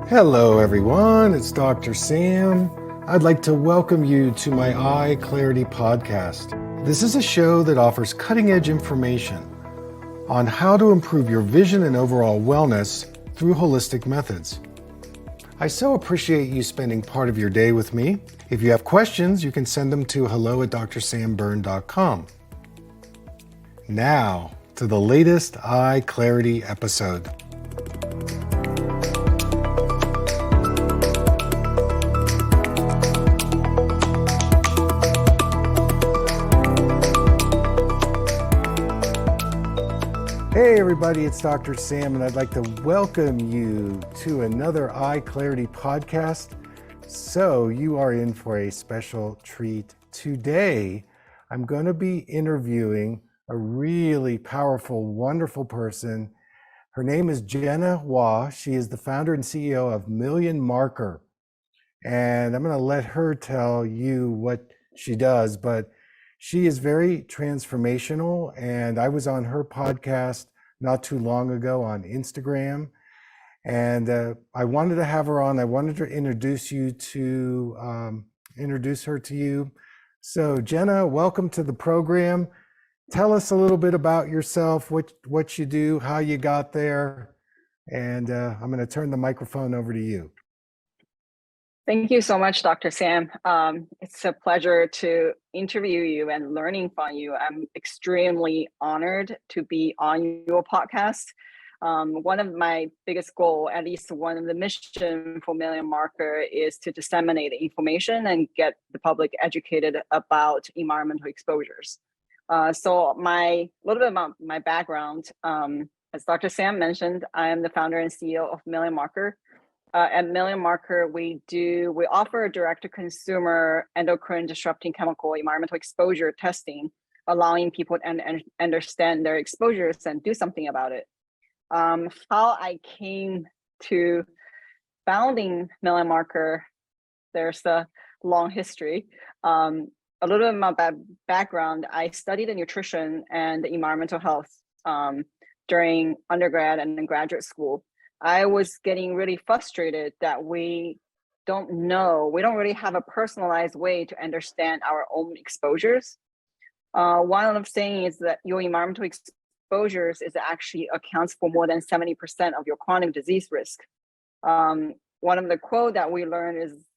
Hello everyone, it's Dr. Sam. I'd like to welcome you to my EyeClarity podcast. This is a show that offers cutting-edge information on how to improve your vision and overall wellness through holistic methods. I so appreciate you spending part of your day with me. If you have questions, you can send them to hello@drsamberne.com. Now, to the latest EyeClarity episode. Hey everybody, it's Dr. Sam, and I'd like to welcome you to another EyeClarity podcast. So you are in for a special treat. Today, I'm going to be interviewing a really powerful, wonderful person. Her name is Jenna Hua. She is the founder and CEO of Million Marker. And I'm going to let her tell you what she does, but she is very transformational, and I was on her podcast not too long ago on Instagram, and I wanted to have her on. I wanted to introduce her to you. So Jenna, welcome to the program. Tell us a little bit about yourself, what you do, how you got there, and I'm going to turn the microphone over to you. Thank you so much, Dr. Sam. It's a pleasure to interview you and learning from you. I'm extremely honored to be on your podcast. One of my biggest goals, at least one of the mission for Million Marker, is to disseminate information and get the public educated about environmental exposures. So a little bit about my background. As Dr. Sam mentioned, I am the founder and CEO of Million Marker. At Million Marker, we offer direct-to-consumer endocrine-disrupting chemical environmental exposure testing, allowing people to understand their exposures and do something about it. How I came to founding Million Marker, there's a long history. A little bit of my background: I studied nutrition and environmental health during undergrad and graduate school. I was getting really frustrated that we don't really have a personalized way to understand our own exposures. One of the things is that your environmental exposures actually accounts for more than 70% of your chronic disease risk. One of the quote that we learned is,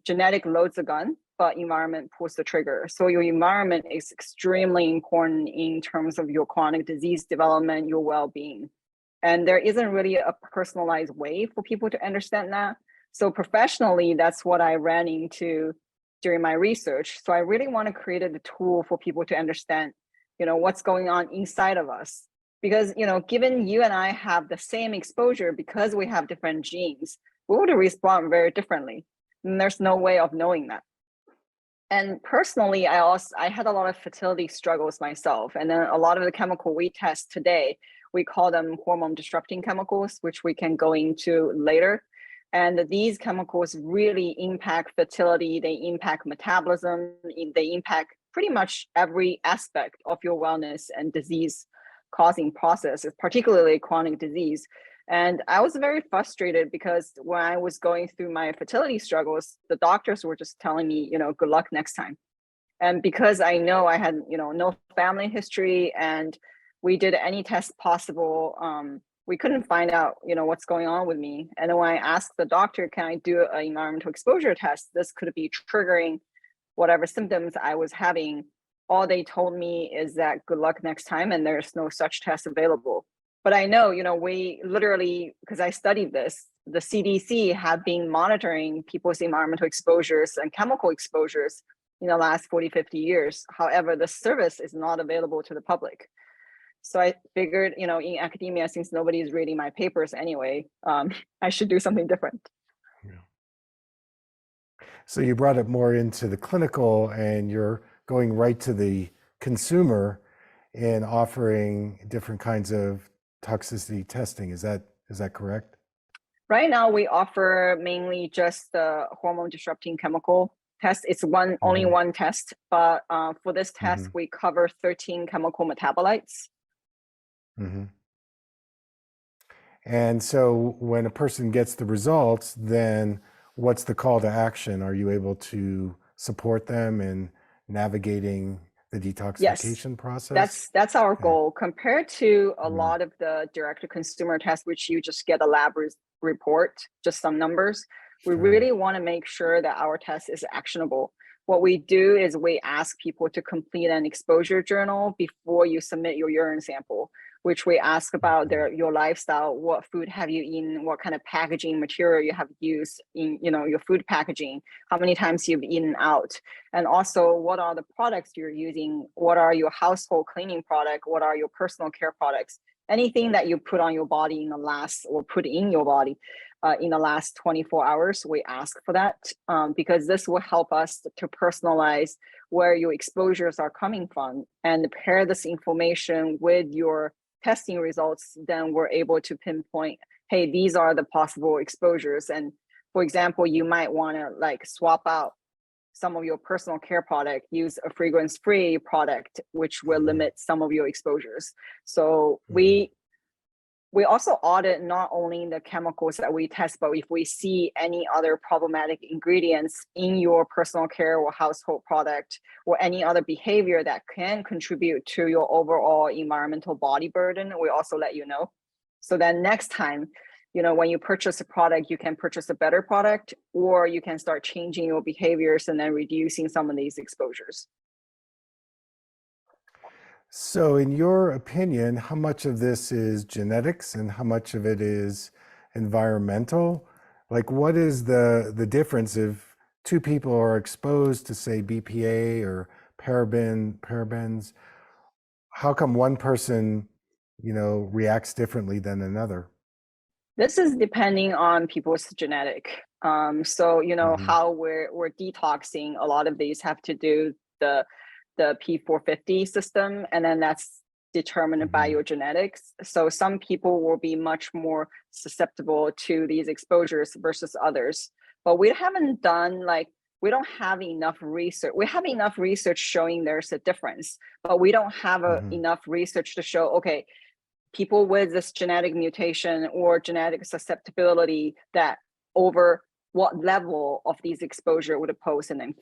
genetic loads the gun, but environment pulls the trigger. So your environment is extremely important in terms of your chronic disease development, your well-being. And there isn't really a personalized way for people to understand that. So professionally, that's what I ran into during my research. So I really want to create a tool for people to understand, what's going on inside of us. Because, given you and I have the same exposure, because we have different genes, we would respond very differently. And there's no way of knowing that. And personally, I had a lot of fertility struggles myself. And then a lot of the chemical we test today, we call them hormone-disrupting chemicals, which we can go into later. And these chemicals really impact fertility. They impact metabolism. They impact pretty much every aspect of your wellness and disease-causing processes, particularly chronic disease. And I was very frustrated because when I was going through my fertility struggles, the doctors were just telling me, good luck next time. And because I know I had, no family history, and we did any test possible, we couldn't find out, what's going on with me. And then when I asked the doctor, can I do an environmental exposure test? This could be triggering whatever symptoms I was having. All they told me is that good luck next time, and there's no such test available. But I know, we literally, because I studied this, the CDC have been monitoring people's environmental exposures and chemical exposures in the last 40, 50 years. However, the service is not available to the public. So I figured, in academia, since nobody is reading my papers anyway, I should do something different. Yeah. So you brought it more into the clinical, and you're going right to the consumer in offering different kinds of toxicity testing. Is that correct? Right now, we offer mainly just the hormone-disrupting chemical test. It's only one test, but for this test, we cover 13 chemical metabolites. And so when a person gets the results, then what's the call to action? Are you able to support them in navigating the Yes, detoxification process? that's our Okay. goal. Compared to a Mm, lot of the direct-to-consumer tests, which you just get a lab report, just some numbers, we sure. really want to make sure that our test is actionable. What we do is we ask people to complete an exposure journal before you submit your urine sample, which we ask about Mhm, your lifestyle, what food have you eaten, what kind of packaging material you have used in your food packaging, how many times you've eaten out, and also what are the products you're using, what are your household cleaning product, what are your personal care products, anything that you put on your body in the last, or put in your body in the last 24 hours, we ask for that, because this will help us to personalize where your exposures are coming from and pair this information with your testing results. Then we're able to pinpoint, hey, these are the possible exposures. And for example, you might want to like swap out some of your personal care product, use a fragrance-free product, which will mhm, limit some of your exposures. So mhm. we also audit not only the chemicals that we test, but if we see any other problematic ingredients in your personal care or household product, or any other behavior that can contribute to your overall environmental body burden, we also let you know. So then next time, when you purchase a product, you can purchase a better product, or you can start changing your behaviors and then reducing some of these exposures. So, in your opinion, how much of this is genetics and how much of it is environmental? Like, what is the difference if two people are exposed to, say, BPA or parabens? How come one person, reacts differently than another? This is depending on people's genetic. So Hmm. how we're detoxing. A lot of these have to do the P450 system, and then that's determined by Hmm. your genetics. So some people will be much more susceptible to these exposures versus others. But we haven't done we don't have enough research. We have enough research showing there's a difference, but we don't have Hmm. enough research to show, okay, people with this genetic mutation or genetic susceptibility, that over what level of these exposure would pose an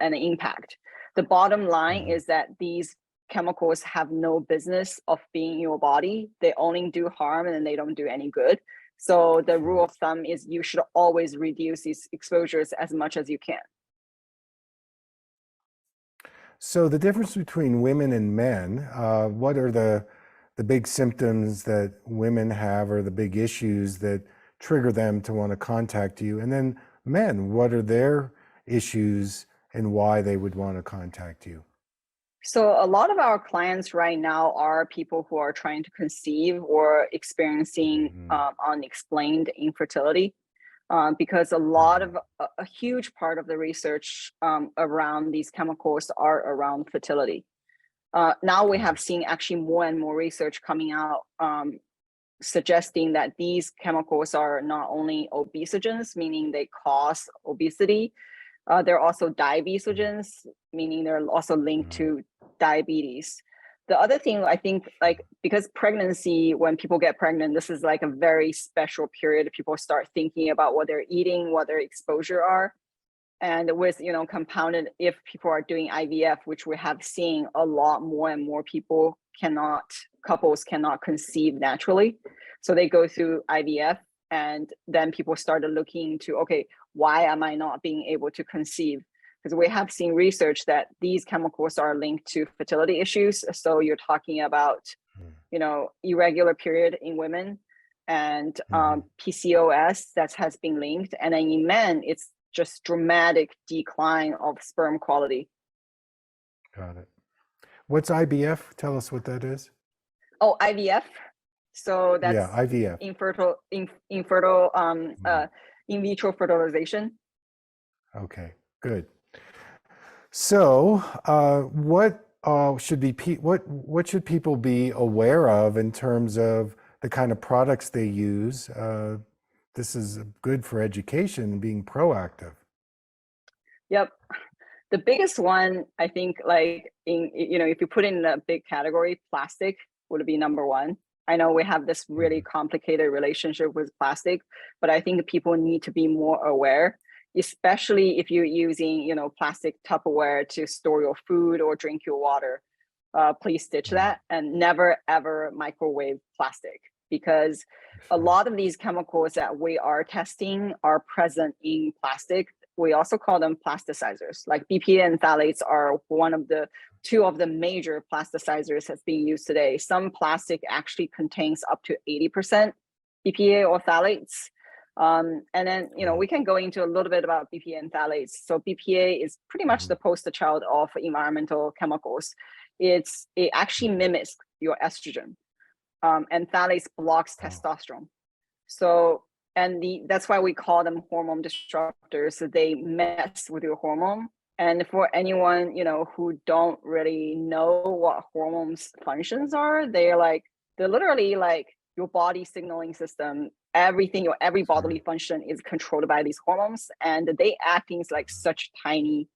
impact. The bottom line Hmm. is that these chemicals have no business of being in your body. They only do harm and they don't do any good. So the rule Sure. of thumb is you should always reduce these exposures as much as you can. So, the difference between women and men, what are the big symptoms that women have or the big issues that trigger them to want to contact you? And then men, what are their issues and why they would want to contact you? So a lot of our clients right now are people who are trying to conceive or experiencing Hmm. unexplained infertility, because Hmm. a huge part of the research around these chemicals are around fertility. Now we Got have it. seen actually more and more research coming out, suggesting that these chemicals are not only obesogens, meaning they cause obesity, they're also diabesogens, meaning they're also linked Hmm. to diabetes. The other thing I think, like, because pregnancy, when people get pregnant, this is like a very special period. People start thinking about what they're eating, what their exposure are. And with, compounded, if people are doing IVF, which we have seen a lot more and more couples cannot conceive naturally. So they go through IVF, and then people started looking into, okay, why am I not being able to conceive? Because we have seen research that these chemicals are linked to fertility issues. So you're talking about, irregular period in women, and Hmm. PCOS that has been linked. And then in men, it's just dramatic decline of sperm quality. Got it. What's IBF? Tell us what that is. Oh, IVF. So Yeah, that's IVF. infertile Hmm. in vitro fertilization. Okay, good. So, what should be what should people be aware of in terms of the kind of products they use? This is good for education, being proactive. Yep. The biggest one, I think, like if you put in a big category, plastic would be number one. I know we have this really complicated relationship with plastic, but I think people need to be more aware, especially if you're using, plastic Tupperware to store your food or drink your water. Please ditch that and never ever microwave plastic, because a lot of these chemicals that we are testing are present in plastic. We also call them plasticizers. Like BPA and phthalates are two of the major plasticizers that's being used today. Some plastic actually contains up to 80% BPA or phthalates. And then, we can go into a little bit about BPA and phthalates. So BPA is pretty much the poster child of environmental chemicals. It actually mimics your estrogen, and phthalates blocks testosterone. So, that's why we call them hormone disruptors. So they mess with your hormone. And for anyone, who don't really know what hormones functions are, they're literally like your body signaling system. Everything, every bodily function is controlled by these hormones, and they act in like such tiny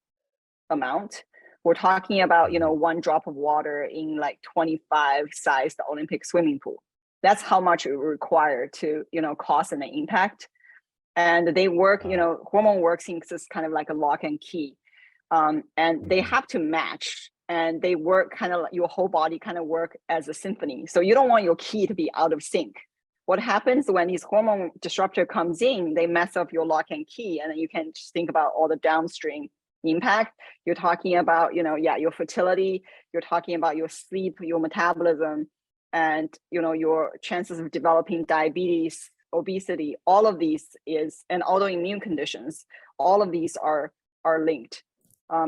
amount. We're talking about, one drop of water in like 25 sized Olympic swimming pool. That's how much it required to, cause an impact. And they work, hormone works in this kind of like a lock and key. And they have to match, and they work kind of, your whole body kind of work as a symphony. So you don't want your key to be out of sync. What happens when these hormone disruptor comes in, they mess up your lock and key, and then you can just think about all the downstream impact. You're talking about, your fertility, you're talking about your sleep, your metabolism, and, your chances of developing diabetes, obesity. All of these and autoimmune conditions, all of these are linked.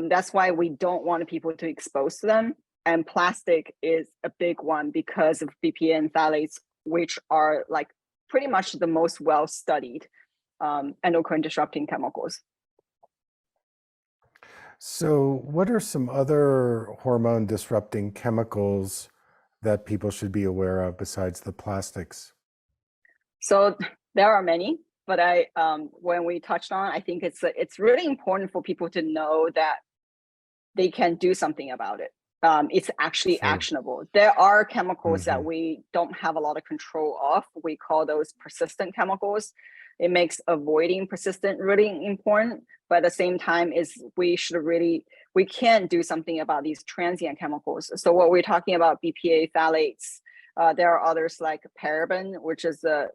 That's why we don't want people to expose to them. And plastic is a big one because of BPA and phthalates, which are like pretty much the most well-studied endocrine disrupting chemicals. So, what are some other hormone disrupting chemicals that people should be aware of besides the plastics? So there are many, but when we touched on, I think it's really important for people to know that they can do something about it. It's actually actionable. There are chemicals that we don't have a lot of control of. We call those persistent chemicals. It makes avoiding persistent really important, but at the same time we can do something about these transient chemicals. So what we're talking about, BPA, phthalates, there are others like paraben, which is a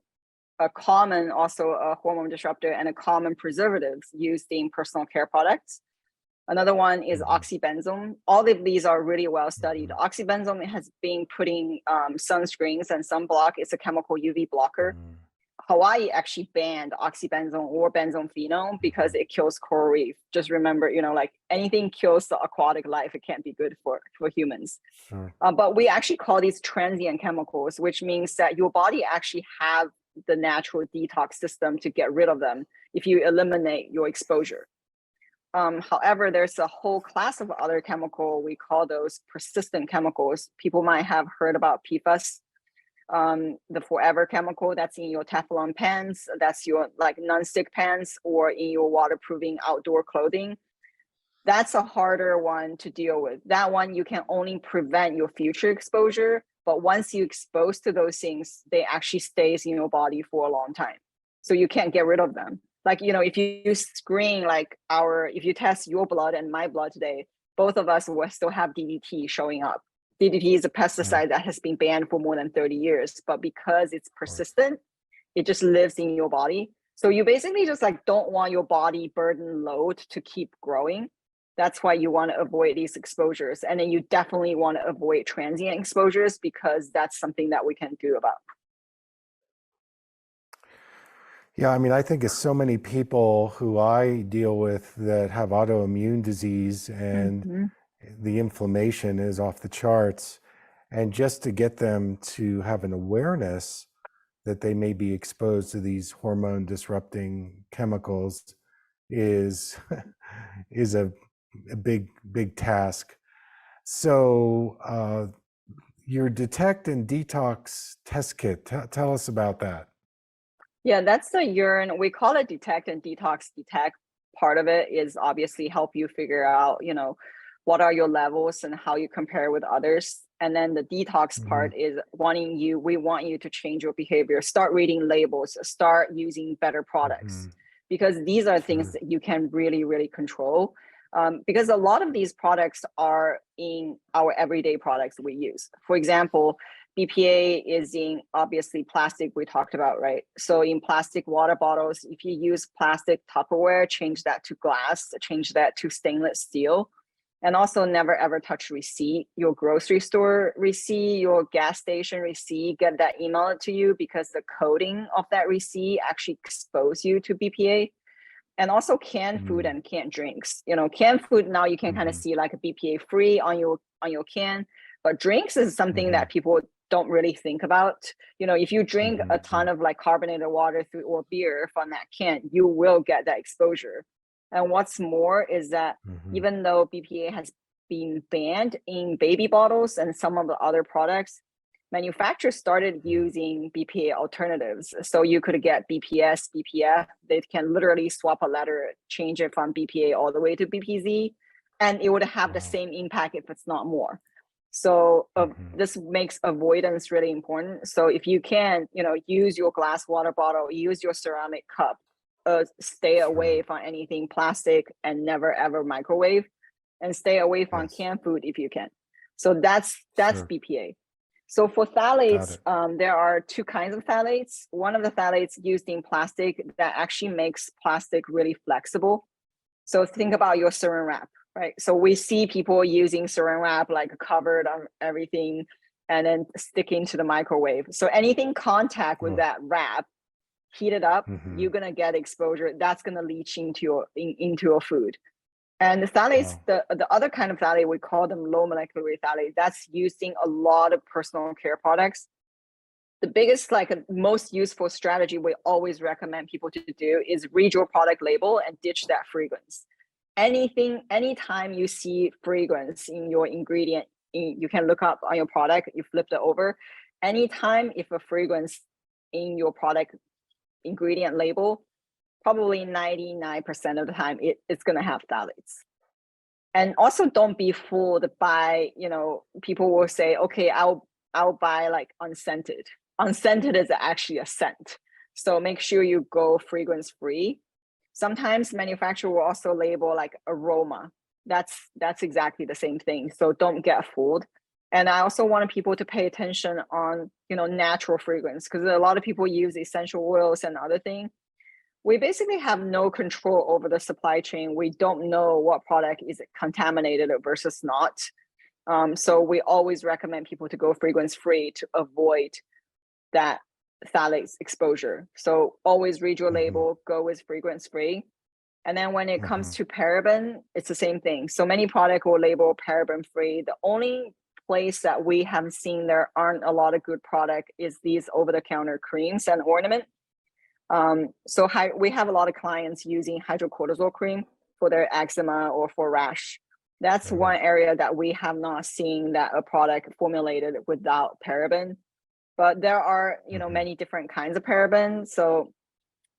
common, also a hormone disruptor and a common preservative used in personal care products. Another one is oxybenzone. All of these are really well studied. Oxybenzone has been putting sunscreens and sunblock. It's a chemical UV blocker. Hawaii actually banned oxybenzone or benzophenone because it kills coral reef. Just remember, like anything kills the aquatic life, it can't be good for humans. But we actually call these transient chemicals, which means that your body actually have the natural detox system to get rid of them if you eliminate your exposure. However, there's a whole class of other chemical. We call those persistent chemicals. People might have heard about PFAS, the forever chemical that's in your Teflon pans, that's your like non-stick pans, or in your waterproofing outdoor clothing. That's a harder one to deal with. That one, you can only prevent your future exposure, but once you expose to those things, they actually stays in your body for a long time. So you can't get rid of them. Like, if you screen if you test your blood and my blood today, both of us will still have DDT showing up. DDT is a pesticide that has been banned for more than 30 years, but because it's persistent, it just lives in your body. So you basically just don't want your body burden load to keep growing. That's why you want to avoid these exposures. And then you definitely want to avoid transient exposures, because that's something that we can do about. Yeah, I mean, I think of so many people who I deal with that have autoimmune disease, and the inflammation is off the charts. And just to get them to have an awareness that they may be exposed to these hormone disrupting chemicals is a big task. So your detect and detox test kit, tell us about that. Yeah, that's the urine. We call it detect and detox. Detect part of it is obviously help you figure out, what are your levels and how you compare with others. And then the detox part is we want you to change your behavior, start reading labels, start using better products, because these are things that you can really, really control. Because a lot of these products are in our everyday products we use. For example, BPA is in obviously plastic we talked about, right? So in plastic water bottles, if you use plastic Tupperware, change that to glass, change that to stainless steel. And also never ever touch receipt, your grocery store receipt, your gas station receipt, get that emailed to you, because the coding of that receipt actually expose you to BPA. And also canned food and canned drinks. Canned food now you can kind of see like a BPA free on your can, but drinks is something that people don't really think about. If you drink a ton of like carbonated water or beer from that can, you will get that exposure. And what's more is that even though BPA has been banned in baby bottles and some of the other products, manufacturers started using BPA alternatives. So you could get BPS, BPF. They can literally swap a letter, change it from BPA all the way to BPZ, and it would have the same impact if it's not more. So this makes avoidance really important. So if you can, use your glass water bottle, use your ceramic cup, stay away from anything plastic and never ever microwave, and stay away from canned food if you can. So that's BPA. So for phthalates, there are two kinds of phthalates. One of the phthalates used in plastic that actually makes plastic really flexible. So think about your saran wrap, right? So we see people using saran wrap like covered on everything and then sticking to the microwave. So anything contact with that wrap, heat it up, you're gonna get exposure. That's gonna leach into your food. And the phthalates, the other kind of phthalate, we call them low molecular weight phthalate. That's used in a lot of personal care products. The biggest, most useful strategy we always recommend people to do is read your product label and ditch that fragrance. Anytime you see fragrance in your ingredient, you can look up on your product, you flip it over. Anytime if a fragrance in your product ingredient label, probably 99% of the time it's going to have phthalates. And also don't be fooled by, people will say, okay, I'll buy like unscented. Unscented is actually a scent. So make sure you go fragrance free. Sometimes manufacturer will also label like aroma. That's exactly the same thing. So don't get fooled. And I also want people to pay attention on, natural fragrance, because a lot of people use essential oils and other things. We basically have no control over the supply chain. We don't know what product is contaminated versus not. So we always recommend people to go fragrance free to avoid that phthalates exposure. So always read your label, go with fragrance free. And then when it comes to paraben, it's the same thing. So many products will label paraben free. The only place that we have seen there aren't a lot of good product is these over-the-counter creams and ornament. So we have a lot of clients using hydrocortisone cream for their eczema or for rash. That's one area that we have not seen that a product formulated without paraben. But there are, many different kinds of parabens, so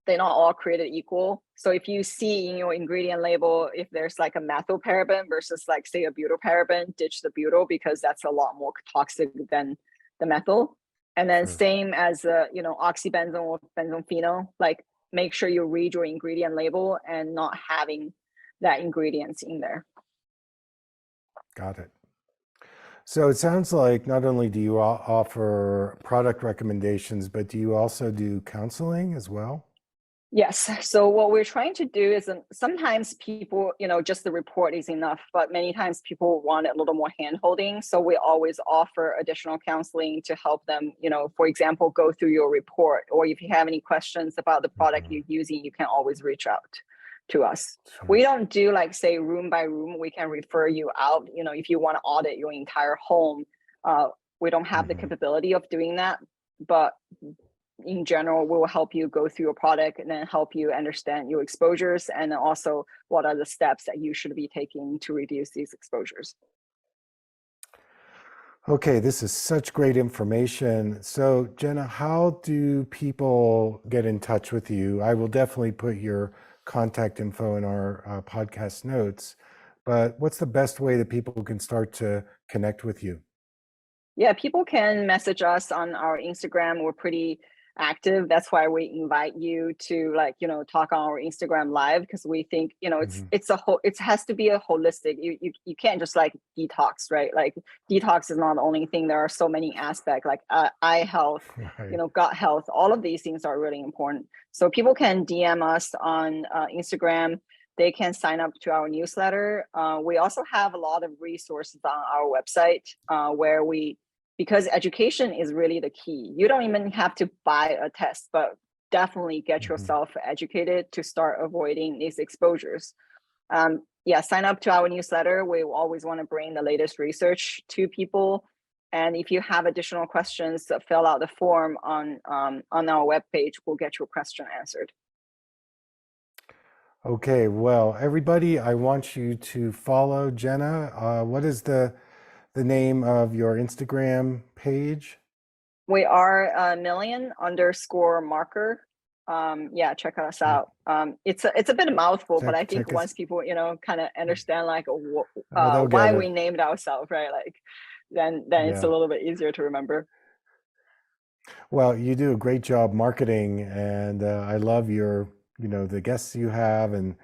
they're not all created equal. So if you see in your ingredient label, if there's like a methyl paraben versus like say a butyl paraben, ditch the butyl because that's a lot more toxic than the methyl. And then same as oxybenzone or benzophenol, like make sure you read your ingredient label and not having that ingredients in there. Got it. So it sounds like not only do you offer product recommendations, but do you also do counseling as well? Yes. So what we're trying to do is sometimes people, just the report is enough, but many times people want a little more hand-holding. So we always offer additional counseling to help them, for example, go through your report, or if you have any questions about the product you're using, you can always reach out to us. Sure. We don't do like say room by room. We can refer you out, if you want to audit your entire home. We don't have the capability of doing that, but in general, we will help you go through your product and then help you understand your exposures and also what are the steps that you should be taking to reduce these exposures. Okay, this is such great information. So Jenna, how do people get in touch with you? I will definitely put your contact info in our podcast notes, but what's the best way that people can start to connect with you? Yeah, people can message us on our Instagram. We're pretty active. That's why we invite you to talk on our Instagram live, because we think, Mhm. it's a whole, it has to be a holistic. You can't just like detox, right? Like detox is not the only thing. There are so many aspects like eye health, Right. gut health. All of these things are really important. So people can DM us on Instagram. They can sign up to our newsletter. We also have a lot of resources on our website where because education is really the key. You don't even have to buy a test, but definitely get Mhm. yourself educated to start avoiding these exposures. Yeah, sign up to our newsletter. We always want to bring the latest research to people. And if you have additional questions, fill out the form on our webpage. We'll get your question answered. Okay, well, everybody, I want you to follow Jenna. What is the name of your Instagram page? We are million_marker. Yeah, check us Check out. It's a bit of mouthful, but I think check us. once people kind of understand like Oh, they'll get why it. we named ourselves, right? Like then it's a Yeah. little bit easier to remember. Well, you do a great job marketing, and I love the guests you have, and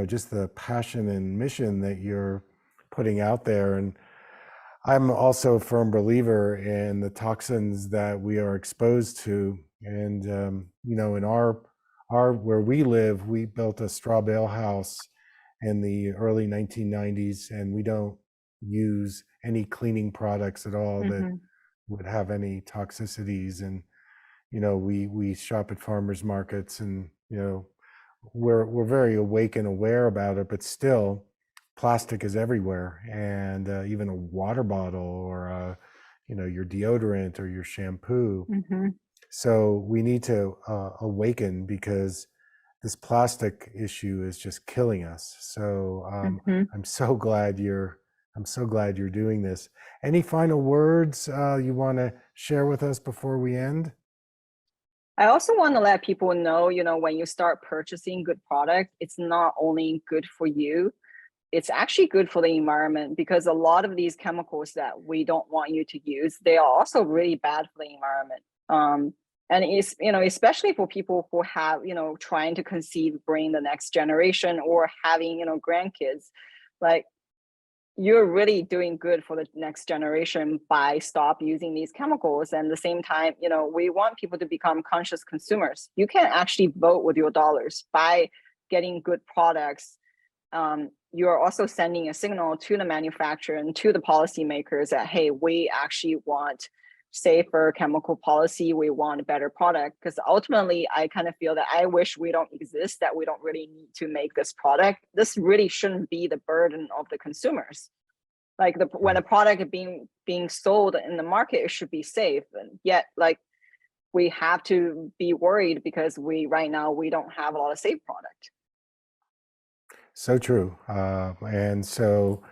just the passion and mission that you're putting out there. And I'm also a firm believer in the toxins that we are exposed to. And in our where we live, we built a straw bale house in the early 1990s, and we don't use any cleaning products at all that Hmm. would have any toxicities. And we shop at farmers markets, and we're very awake and aware about it, but still plastic is everywhere. And even a water bottle, or your deodorant or your shampoo. Hmm. So we need to awaken, because this plastic issue is just killing us. So Hmm. i'm so glad you're I'm so glad you're doing this. Any final words you want to share with us before we end? I also want to let people know, when you start purchasing good product, it's not only good for you, it's actually good for the environment, because a lot of these chemicals that we don't want you to use, they are also really bad for the environment. And it's, especially for people who have, trying to conceive, bring the next generation, or having, grandkids, like you're really doing good for the next generation by stop using these chemicals. And at the same time, we want people to become conscious consumers. You can actually vote with your dollars by getting good products. You're also sending a signal to the manufacturer and to the policymakers that, hey, we actually want safer chemical policy. We want a better product. Because ultimately, I kind of feel that I wish we don't exist, that we don't really need to make this product. This really shouldn't be the burden of the consumers. Like when a product is being sold in the market, it should be safe. And yet, like, we have to be worried because right now we don't have a lot of safe product. So true. And so,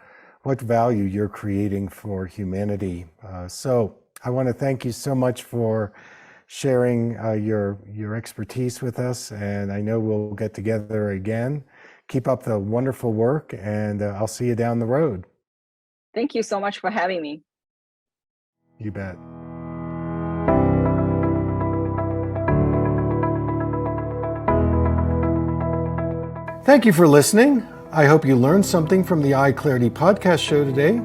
what value you're creating for humanity. So, I want to thank you so much for sharing your expertise with us. And I know we'll get together again. Keep up the wonderful work, and I'll see you down the road. Thank you so much for having me. You bet. Thank you for listening. I hope you learned something from the EyeClarity podcast show today.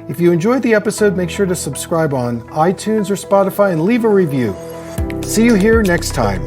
If you enjoyed the episode, make sure to subscribe on iTunes or Spotify and leave a review. See you here next time.